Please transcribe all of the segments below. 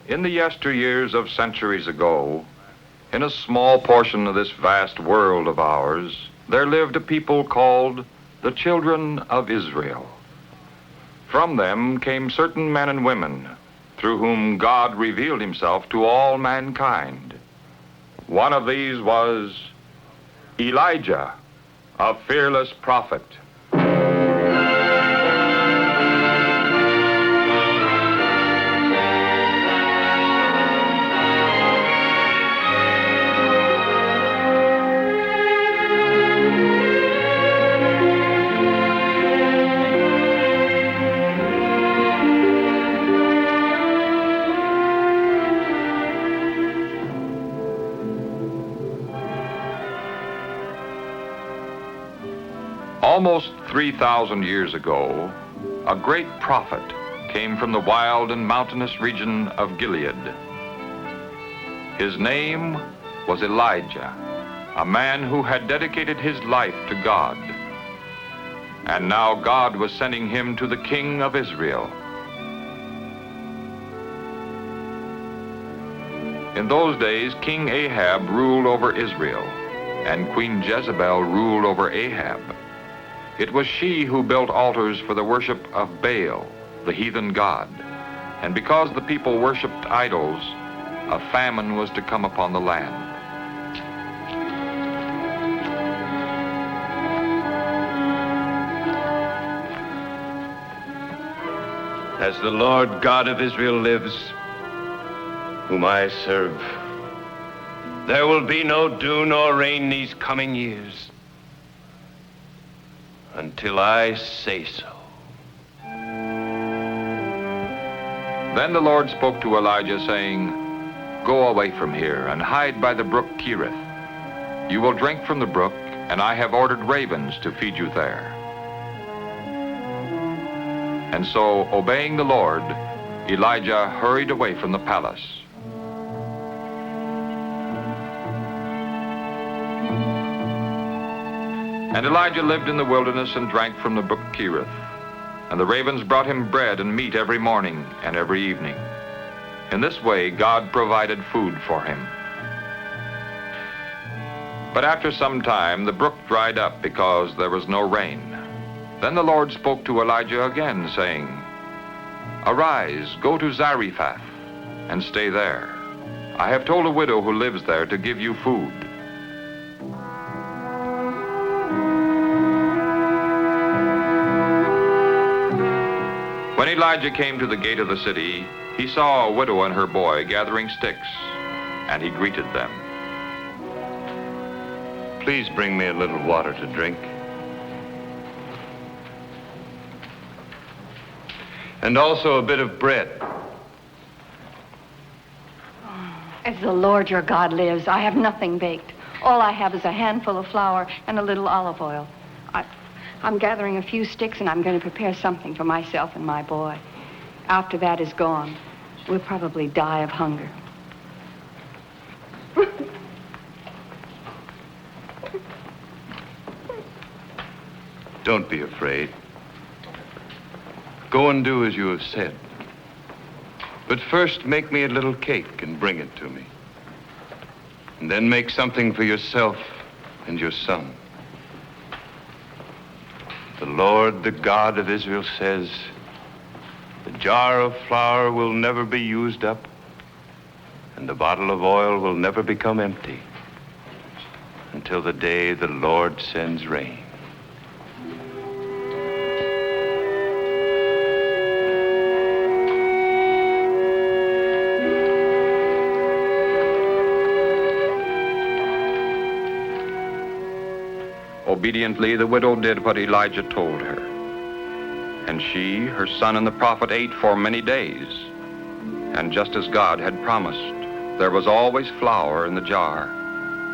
In the yesteryears of centuries ago, in a small portion of this vast world of ours, there lived a people called the children of Israel. From them came certain men and women through whom God revealed himself to all mankind. One of these was Elijah, a fearless prophet. Almost 3,000 years ago, a great prophet came from the wild and mountainous region of Gilead. His name was Elijah, a man who had dedicated his life to God. And now God was sending him to the king of Israel. In those days, King Ahab ruled over Israel, and Queen Jezebel ruled over Ahab. It was she who built altars for the worship of Baal, the heathen god. And because the people worshipped idols, a famine was to come upon the land. As the Lord God of Israel lives, whom I serve, there will be no dew nor rain these coming years, until I say so. Then the Lord spoke to Elijah, saying, "Go away from here and hide by the brook Cherith. You will drink from the brook, and I have ordered ravens to feed you there." And so, obeying the Lord, Elijah hurried away from the palace. And Elijah lived in the wilderness and drank from the brook Cherith. And the ravens brought him bread and meat every morning and every evening. In this way, God provided food for him. But after some time, the brook dried up because there was no rain. Then the Lord spoke to Elijah again, saying, "Arise, go to Zarephath, and stay there. I have told a widow who lives there to give you food." When Elijah came to the gate of the city, he saw a widow and her boy gathering sticks, and he greeted them. Please bring me a little water to drink. And also a bit of bread. As the Lord your God lives, I have nothing baked. All I have is a handful of flour and a little olive oil. I'm gathering a few sticks, and I'm going to prepare something for myself and my boy. After that is gone, we'll probably die of hunger. Don't be afraid. Go and do as you have said. But first, make me a little cake and bring it to me. And then make something for yourself and your son. The Lord, the God of Israel, says, the jar of flour will never be used up, and the bottle of oil will never become empty until the day the Lord sends rain. Obediently, the widow did what Elijah told her. And she, her son, and the prophet ate for many days. And just as God had promised, there was always flour in the jar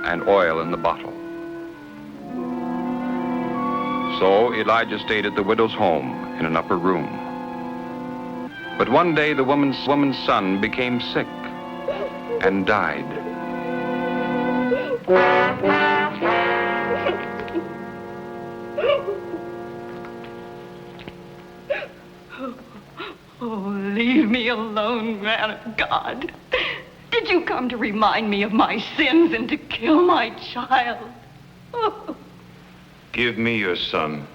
and oil in the bottle. So Elijah stayed at the widow's home in an upper room. But one day the woman's son became sick and died. Oh, leave me alone, man of God. Did you come to remind me of my sins and to kill my child? Oh. Give me your son.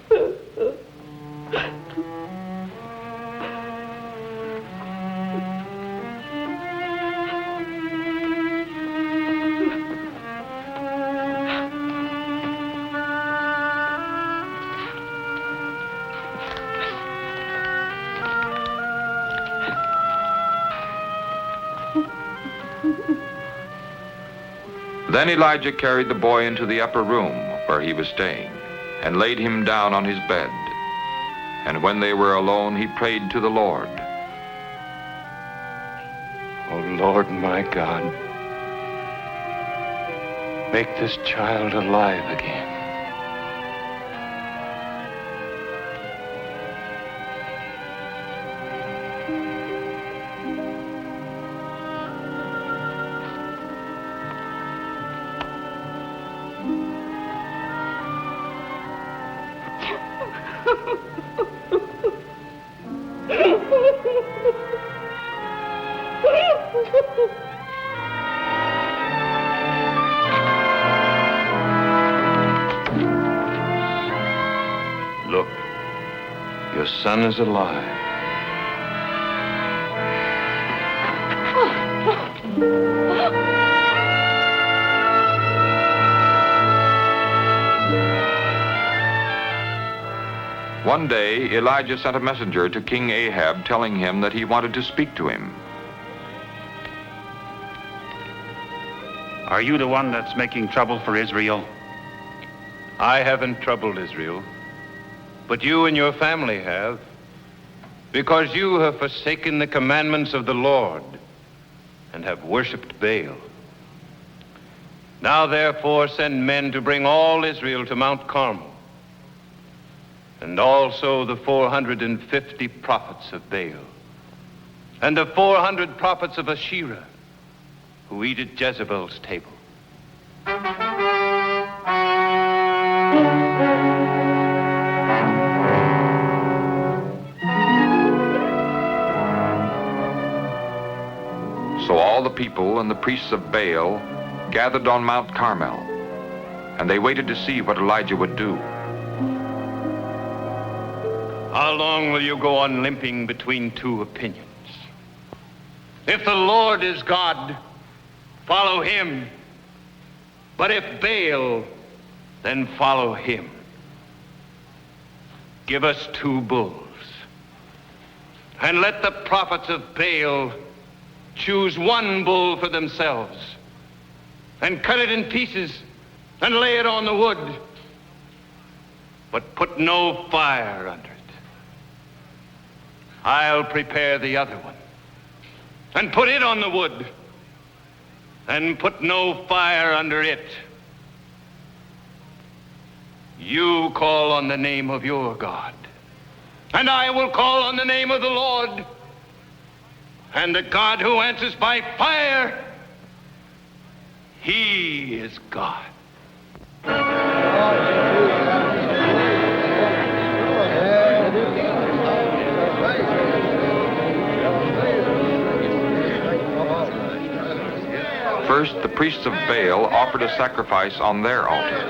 Then Elijah carried the boy into the upper room where he was staying and laid him down on his bed. And when they were alone, he prayed to the Lord. Oh, Lord, my God, make this child alive again. Look, your son is alive. One day, Elijah sent a messenger to King Ahab telling him that he wanted to speak to him. Are you the one that's making trouble for Israel? I haven't troubled Israel, but you and your family have, because you have forsaken the commandments of the Lord and have worshipped Baal. Now, therefore, send men to bring all Israel to Mount Carmel, and also the 450 prophets of Baal, and the 400 prophets of Asherah, who eat at Jezebel's table. So all the people and the priests of Baal gathered on Mount Carmel, and they waited to see what Elijah would do. How long will you go on limping between two opinions? If the Lord is God, follow him. But if Baal, then follow him. Give us 2 bulls, and let the prophets of Baal choose 1 bull for themselves, and cut it in pieces, and lay it on the wood, but put no fire under it. I'll prepare the other one, and put it on the wood, and put no fire under it. You call on the name of your God, and I will call on the name of the Lord. And the God who answers by fire, he is God. First, the priests of Baal offered a sacrifice on their altar,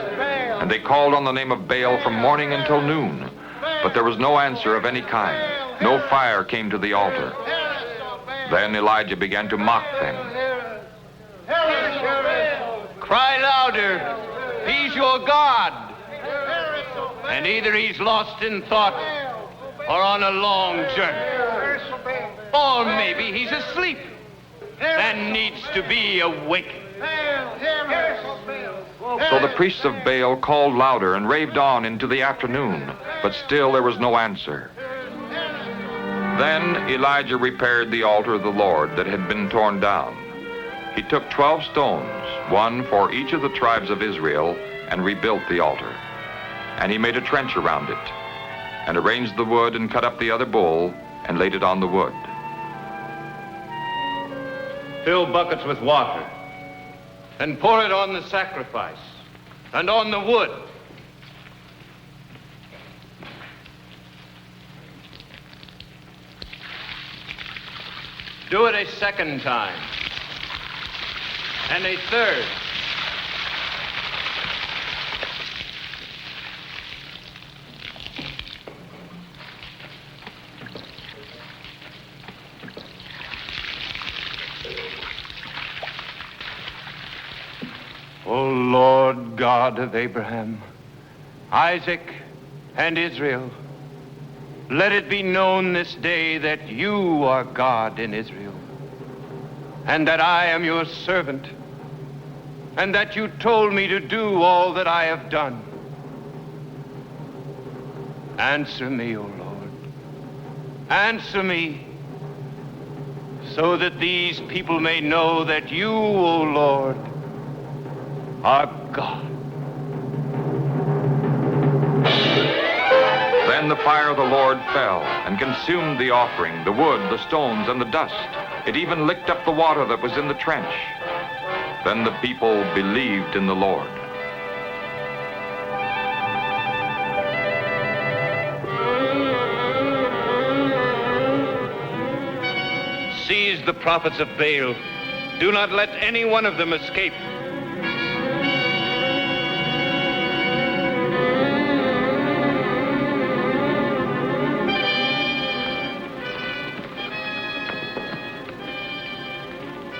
and they called on the name of Baal from morning until noon, but there was no answer of any kind. No fire came to the altar. Then Elijah began to mock them. Cry louder, he's your God. And either he's lost in thought or on a long journey. Or maybe he's asleep and needs to be awakened. So the priests of Baal called louder and raved on into the afternoon, but still there was no answer. Then Elijah repaired the altar of the Lord that had been torn down. He took 12 stones, 1 for each of the tribes of Israel, and rebuilt the altar. And he made a trench around it, and arranged the wood and cut up the other bull and laid it on the wood. Fill buckets with water and pour it on the sacrifice and on the wood. Do it a second time. And a third. O Lord God of Abraham, Isaac, and Israel, let it be known this day that you are God in Israel, and that I am your servant, and that you told me to do all that I have done. Answer me, O Lord. Answer me, so that these people may know that you, O Lord, are God. Then the fire of the Lord fell and consumed the offering, the wood, the stones, and the dust. It even licked up the water that was in the trench. Then the people believed in the Lord. Seize the prophets of Baal. Do not let any one of them escape.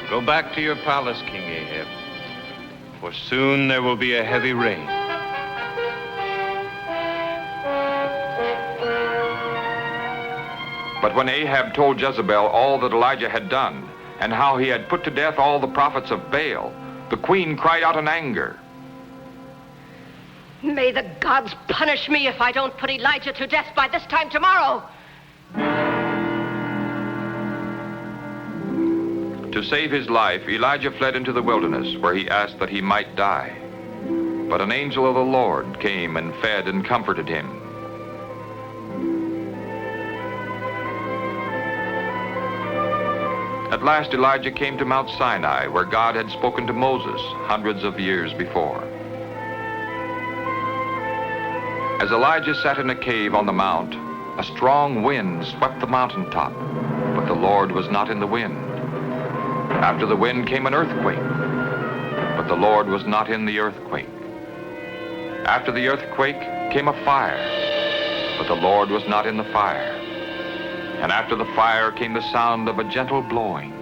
Go back to your palace, King Ahab, for soon there will be a heavy rain. But when Ahab told Jezebel all that Elijah had done, and how he had put to death all the prophets of Baal, the queen cried out in anger. May the gods punish me if I don't put Elijah to death by this time tomorrow. To save his life, Elijah fled into the wilderness, where he asked that he might die. But an angel of the Lord came and fed and comforted him. At last Elijah came to Mount Sinai, where God had spoken to Moses hundreds of years before. As Elijah sat in a cave on the mount, a strong wind swept the mountaintop, but the Lord was not in the wind. After the wind came an earthquake, but the Lord was not in the earthquake. After the earthquake came a fire, but the Lord was not in the fire. And after the fire came the sound of a gentle blowing.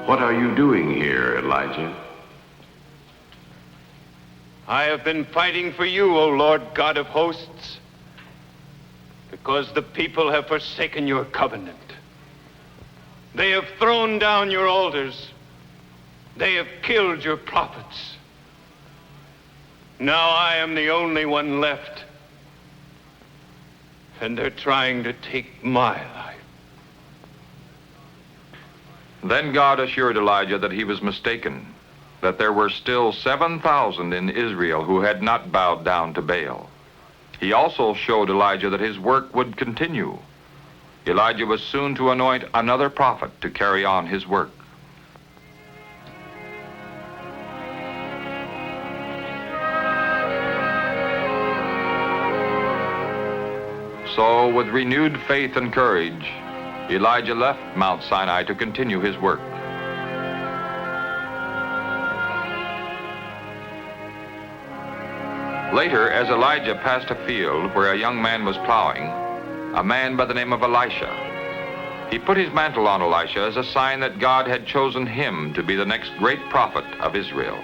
What are you doing here, Elijah? I have been fighting for you, O Lord God of hosts, because the people have forsaken your covenant. They have thrown down your altars. They have killed your prophets. Now I am the only one left, and they're trying to take my life. Then God assured Elijah that he was mistaken, that there were still 7,000 in Israel who had not bowed down to Baal. He also showed Elijah that his work would continue. Elijah was soon to anoint another prophet to carry on his work. So, with renewed faith and courage, Elijah left Mount Sinai to continue his work. Later, as Elijah passed a field where a young man was plowing, a man by the name of Elisha, he put his mantle on Elisha as a sign that God had chosen him to be the next great prophet of Israel.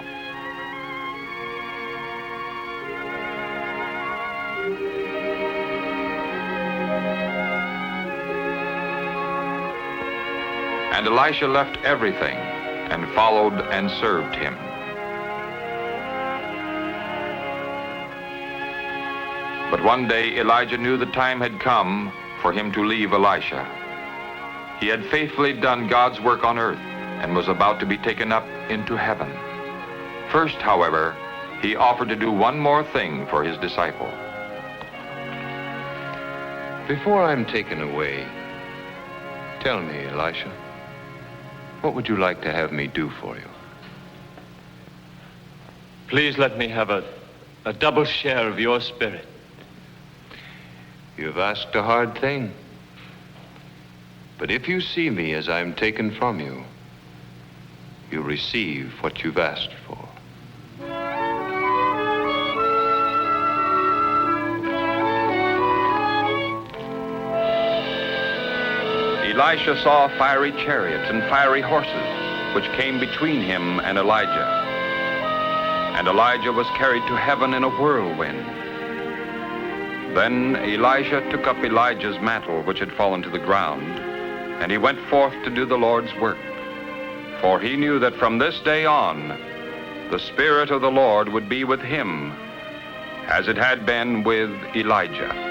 And Elisha left everything and followed and served him. But one day Elijah knew the time had come for him to leave Elisha. He had faithfully done God's work on earth and was about to be taken up into heaven. First, however, he offered to do one more thing for his disciple. Before I'm taken away, tell me, Elisha, what would you like to have me do for you? Please let me have a double share of your spirit. You've asked a hard thing. But if you see me as I'm taken from you, you'll receive what you've asked for. Elisha saw fiery chariots and fiery horses, which came between him and Elijah. And Elijah was carried to heaven in a whirlwind. Then Elisha took up Elijah's mantle, which had fallen to the ground, and he went forth to do the Lord's work. For he knew that from this day on, the Spirit of the Lord would be with him, as it had been with Elijah.